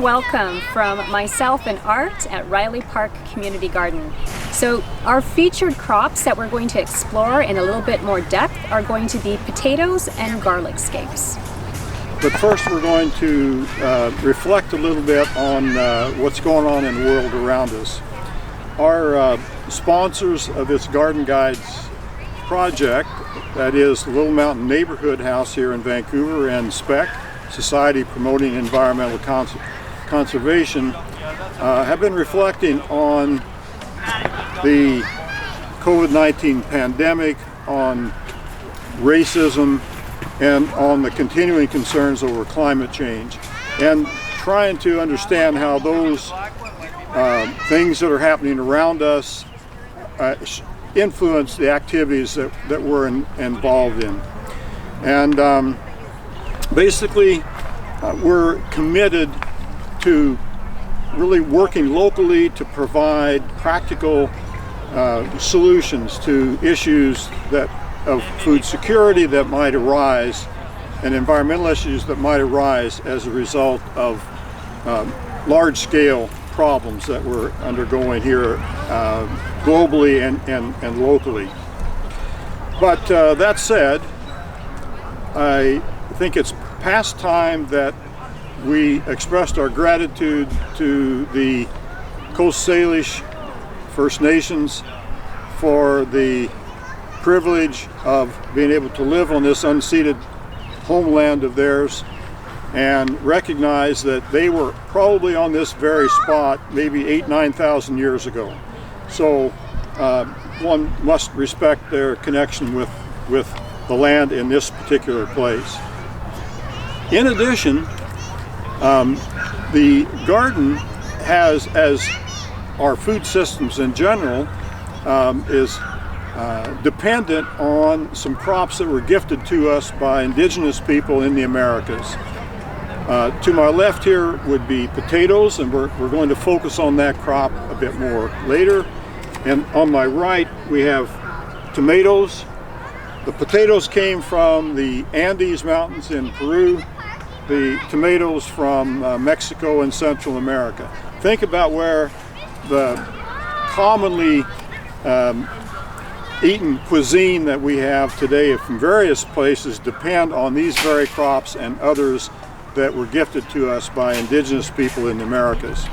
warm welcome from myself and Art at Riley Park Community Garden. So our featured crops that we're going to explore in a little bit more depth are going to be potatoes and garlic scapes. But first we're going to reflect a little bit on what's going on in the world around us. Our sponsors of this Garden Guides project, that is the Little Mountain Neighborhood House here in Vancouver and SPEC, Society Promoting Environmental Conservation, have been reflecting on the COVID-19 pandemic, on racism, and on the continuing concerns over climate change, and trying to understand how those things that are happening around us influence the activities that we're involved in. And basically, we're committed to really working locally to provide practical solutions to issues of food security that might arise and environmental issues that might arise as a result of large-scale problems that we're undergoing here globally and locally. But that said, I think it's past time that we expressed our gratitude to the Coast Salish First Nations for the privilege of being able to live on this unceded homeland of theirs, and recognize that they were probably on this very spot maybe 8,000–9,000 years ago. So one must respect their connection with the land in this particular place. In addition, the garden has, as our food systems in general, is dependent on some crops that were gifted to us by indigenous people in the Americas. To my left here would be potatoes, and we're going to focus on that crop a bit more later. And on my right we have tomatoes. The potatoes came from the Andes Mountains in Peru, the tomatoes from Mexico and Central America. Think about where the commonly eaten cuisine that we have today from various places depend on these very crops and others that were gifted to us by indigenous people in the Americas.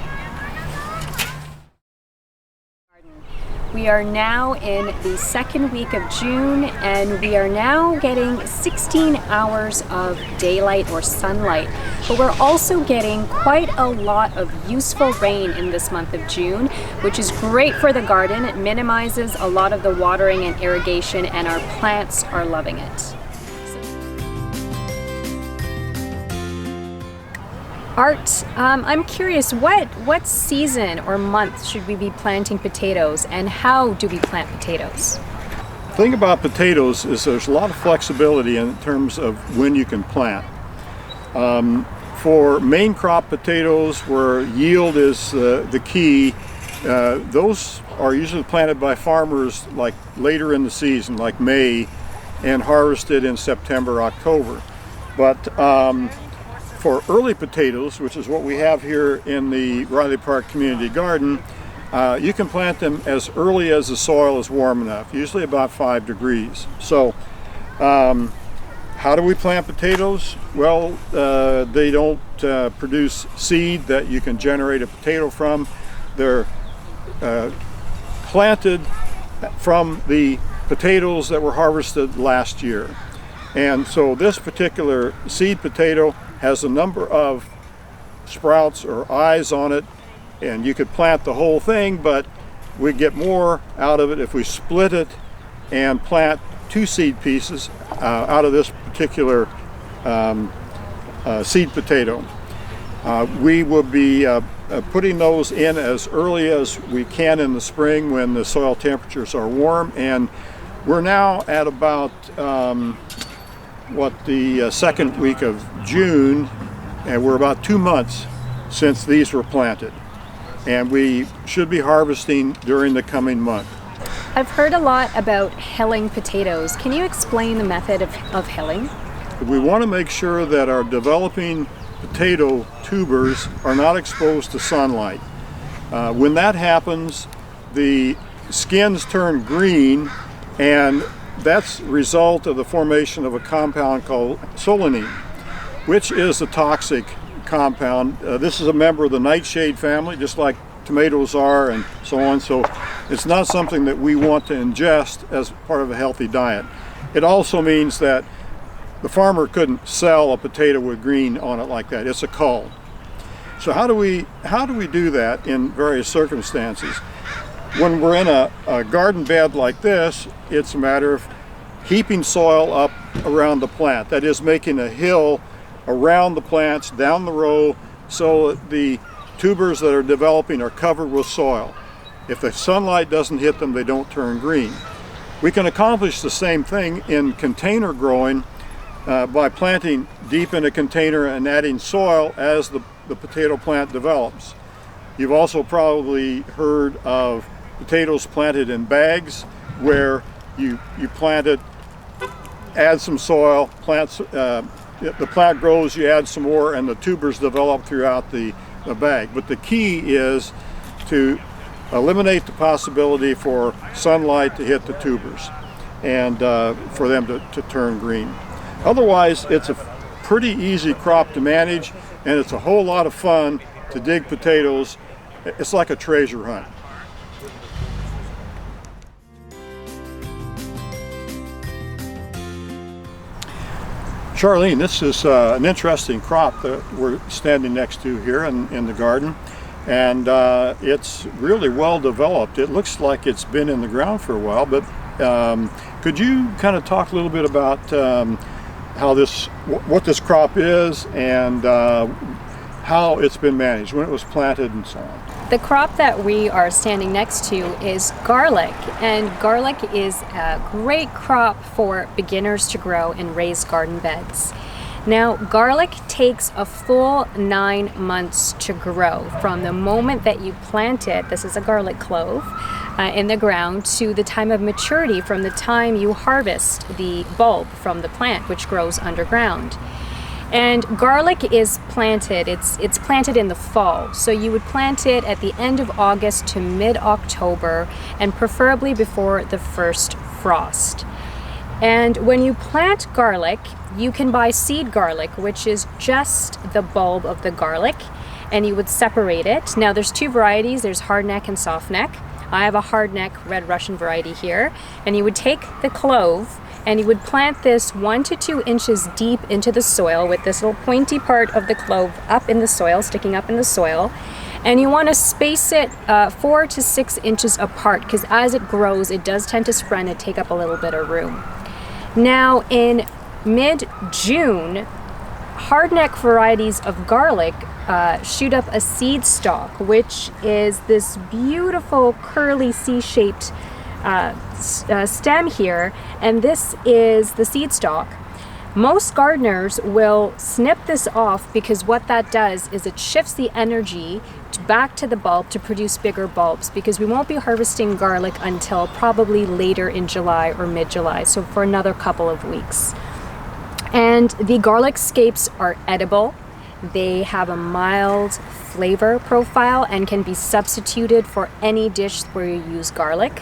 We are now in the second week of June, and we are now getting 16 hours of daylight or sunlight, but we're also getting quite a lot of useful rain in this month of June, which is great for the garden. It minimizes a lot of the watering and irrigation, and our plants are loving it. Art, I'm curious, what season or month should we be planting potatoes, and how do we plant potatoes? The thing about potatoes is there's a lot of flexibility in terms of when you can plant. For main crop potatoes, where yield is the key, those are usually planted by farmers like later in the season, like May, and harvested in September, October. But for early potatoes, which is what we have here in the Riley Park Community Garden, you can plant them as early as the soil is warm enough, usually about 5 degrees. So how do we plant potatoes? Well, they don't produce seed that you can generate a potato from. They're planted from the potatoes that were harvested last year. And so this particular seed potato has a number of sprouts or eyes on it, and you could plant the whole thing, but we get more out of it if we split it and plant 2 seed pieces out of this particular seed potato. We will be putting those in as early as we can in the spring when the soil temperatures are warm, and we're now at about the second week of June, and we're about 2 months since these were planted, and we should be harvesting during the coming month. I've heard a lot about hilling potatoes. Can you explain the method of hilling? We want to make sure that our developing potato tubers are not exposed to sunlight. When that happens, the skins turn green, and that's a result of the formation of a compound called solanine, which is a toxic compound. This is a member of the nightshade family, just like tomatoes are and so on. So it's not something that we want to ingest as part of a healthy diet. It also means that the farmer couldn't sell a potato with green on it like that. It's a cull. So how do we do that in various circumstances? When we're in a garden bed like this, it's a matter of heaping soil up around the plant. That is, making a hill around the plants down the row so that the tubers that are developing are covered with soil. If the sunlight doesn't hit them, they don't turn green. We can accomplish the same thing in container growing by planting deep in a container and adding soil as the potato plant develops. You've also probably heard of potatoes planted in bags, where you plant it, add some soil, the plant grows, you add some more, and the tubers develop throughout the bag. But the key is to eliminate the possibility for sunlight to hit the tubers and for them to turn green. Otherwise, it's a pretty easy crop to manage, and it's a whole lot of fun to dig potatoes. It's like a treasure hunt. Charlene, this is an interesting crop that we're standing next to here in the garden, and it's really well developed. It looks like it's been in the ground for a while, but could you kind of talk a little bit about what this crop is and how it's been managed, when it was planted and so on? The crop that we are standing next to is garlic, and garlic is a great crop for beginners to grow in raised garden beds. Now, garlic takes a full 9 months to grow from the moment that you plant it, this is a garlic clove, in the ground, to the time of maturity from the time you harvest the bulb from the plant, which grows underground. And garlic is planted, it's planted in the fall. So you would plant it at the end of August to mid-October, and preferably before the first frost. And when you plant garlic, you can buy seed garlic, which is just the bulb of the garlic, and you would separate it. Now there's two varieties, there's hardneck and softneck. I have a hardneck Red Russian variety here, and you would take the clove and you would plant this 1 to 2 inches deep into the soil with this little pointy part of the clove up in the soil, sticking up in the soil. And you want to space it 4 to 6 inches apart, because as it grows, it does tend to spread and take up a little bit of room. Now in mid-June, hardneck varieties of garlic shoot up a seed stalk, which is this beautiful curly C-shaped stem here, and this is the seed stalk. Most gardeners will snip this off because what that does is it shifts the energy back to the bulb to produce bigger bulbs, because we won't be harvesting garlic until probably later in July or mid-July, so for another couple of weeks. And the garlic scapes are edible. They have a mild flavor profile and can be substituted for any dish where you use garlic.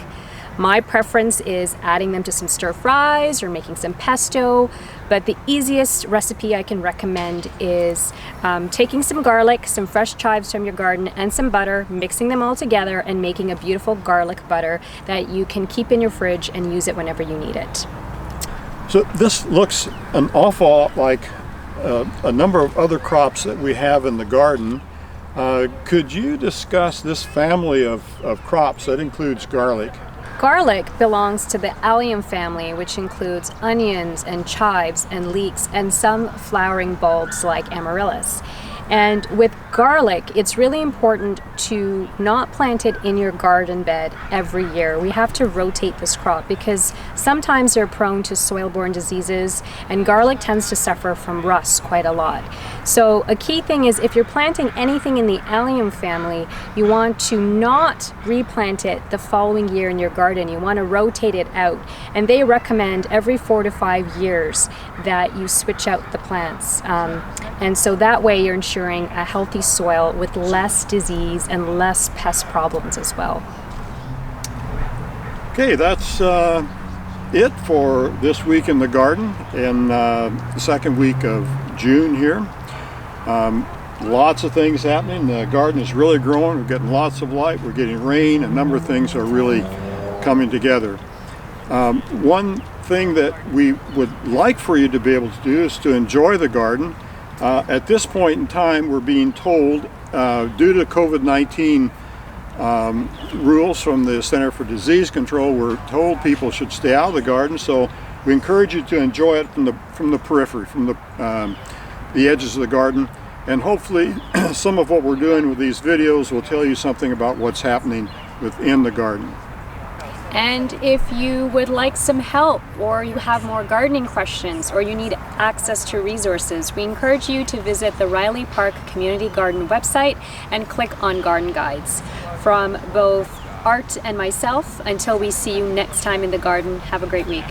My preference is adding them to some stir fries or making some pesto, but the easiest recipe I can recommend is taking some garlic, some fresh chives from your garden, and some butter, mixing them all together and making a beautiful garlic butter that you can keep in your fridge and use it whenever you need it. So this looks an awful lot like a number of other crops that we have in the garden. Could you discuss this family of crops that includes garlic? Garlic belongs to the allium family, which includes onions and chives and leeks and some flowering bulbs like amaryllis. And with garlic, it's really important to not plant it in your garden bed every year. We have to rotate this crop because sometimes they're prone to soil-borne diseases, and garlic tends to suffer from rust quite a lot. So a key thing is, if you're planting anything in the allium family, you want to not replant it the following year in your garden. You want to rotate it out. And they recommend every 4 to 5 years that you switch out the plants. And so that way you're ensuring a healthy soil with less disease and less pest problems as well. Okay, that's it for this week in the garden in the second week of June here. Lots of things happening. The garden is really growing. We're getting lots of light. We're getting rain. A number of things are really coming together. One thing that we would like for you to be able to do is to enjoy the garden. At this point in time, we're being told, due to COVID-19 rules from the Center for Disease Control, we're told people should stay out of the garden. So we encourage you to enjoy it from the periphery, from the edges of the garden. And hopefully some of what we're doing with these videos will tell you something about what's happening within the garden. And if you would like some help, or you have more gardening questions, or you need access to resources, we encourage you to visit the Riley Park Community Garden website and click on Garden Guides. From both Art and myself, until we see you next time in the garden, have a great week.